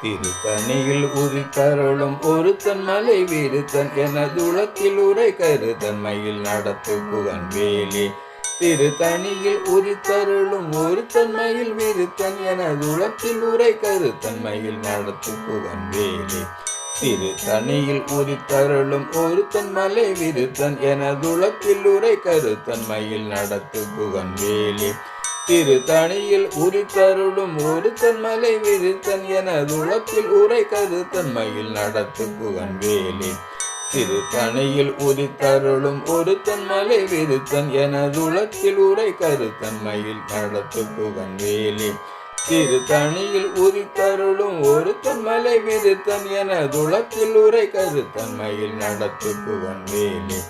திருத்தணியில் உதித்தருளும் ஒருத்தன் மலை விருத்தன் எனதுளத்தில் உரை கருத்தன்மையில் நடத்து புகன் வேலே. திருத்தணியில் உதித்தருளும் ஒருத்தன் மயில் விருத்தன் எனதுளத்தில் உரை கருத்தன்மையில் நடத்து புகன் வேலே. திருத்தணியில் உதித்தருளும் ஒருத்தன் மலை விருத்தன் எனதுளத்தில் உரை கருத்தன்மையில் நடத்து புகன் வேலே. திருத்தணியில் உதித்தருளும் ஒருத்தன் மலை விருத்தன் எனதுளத்தில் உரை கருத்தன்மையில் நடத்து புகன் வேலே. திருத்தணியில் உதித்தருளும் ஒருத்தன் மலை விருத்தன் எனதுளத்தில் உரை கருத்தன்மையில் நடத்து புகன் வேலே. திருத்தணியில் உதித்தருளும் ஒருத்தன் மலை விருத்தன் எனதுளத்தில் உரை கருத்தன்மையில் நடத்து புகன் வேலே.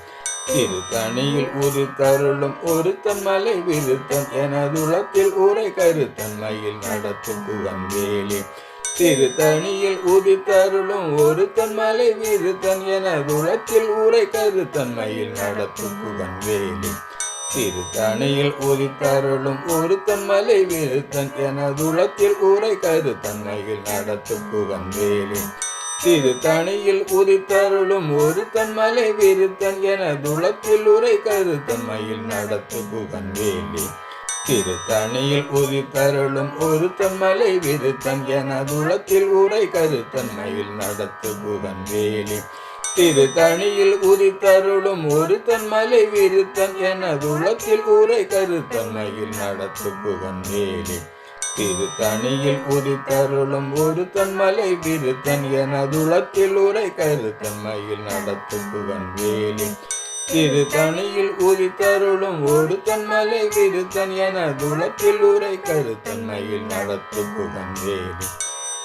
திருத்தணியில் உதித்தருளும் ஒருத்தன் மலை விருத்தன் எனதுளத்தில் உரை கருத்தன்மையில் நடத்து புகன் வேலே. திருத்தணியில் உதித்தருளும் ஒருத்தன் மலை விருத்தன் எனதுளத்தில் உரை கருத்தன்மையில் நடத்து புகன் வேலே. திருத்தணியில் உதித்தருளும் ஒருத்தன் மலை விருத்தன் எனதுளத்தில் உரை கருத்தன்மையில் நடத்து புகன் வேலே. திருத்தணியில் உதித்தருளும் ஒருத்தன் மலை விருத்தன் எனதுளத்தில் உரை கருத்தன்மையில் நடத்து புகன் வேலே. திருத்தணியில் உதித்தருளும் ஒருத்தன் மலை விருத்தன் எனதுளத்தில் உரை கருத்தன்மையில் நடத்து புகன் வேலே. திருத்தணியில் உதித்தருளும் ஒருத்தன் மலை விருத்தன் எனதுளத்தில் உரை கருத்தன்மையில் நடத்து புகன் வேலே. திருத்தணியில் உதித்தருளும் ஒருத்தன் மலை விருத்தன் எனதுளத்தில் உரை கருத்தன்மையில் நடத்து புகன் வேலே. திருத்தணியில் உதித்தருளும் ஒருத்தன் மலை விருத்தன் எனதுளத்தில் உரை கருத்தன்மையில் நடத்து புகன் வேலே.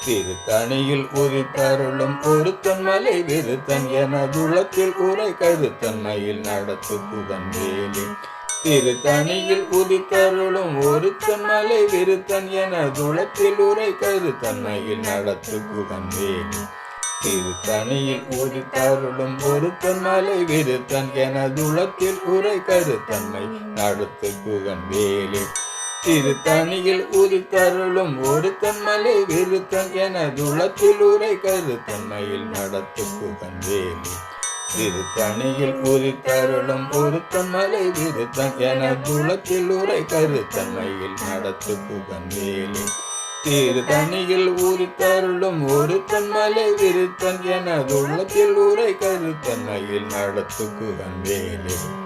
திருத்தணியில் உதித்தருளும் ஒருத்தன் மலை விருத்தன் எனதுளத்தில் உரை கருத்தன்மையில் நடத்து புகன் வேலே. திருத்தணியில் உதித்தருளும் ஒருத்தன் மலை விருத்தன் எனதுளத்தில் உரை கருத்தன்மையில் நடத்து புகன் வேலே. திருத்தணியில் உதித்தருளும் ஒருத்தன் மலை விருத்தன் எனதுளத்தில் உரை கருத்தன்மை நடத்து புகன் வேலே. திருத்தணியில் உதித்தருளும் ஒருத்தன் மலை விருத்தன் எனதுளத்தில் உரை கருத்தன்மையில் நடத்து புகன் வேலே. திருத்தணியில் உதித்தருளும் ஒருத்தன் மலை விருத்தன் எனதுளத்தில் உரை கருத்தன்மையில் நடத்து புகன் வேலே. திருத்தணியில் உதித்தருளும் ஒருத்தன் மலை விருத்தன் எனதுளத்தில் உரை கருத்தன்மையில் நடத்து புகன் வேலே.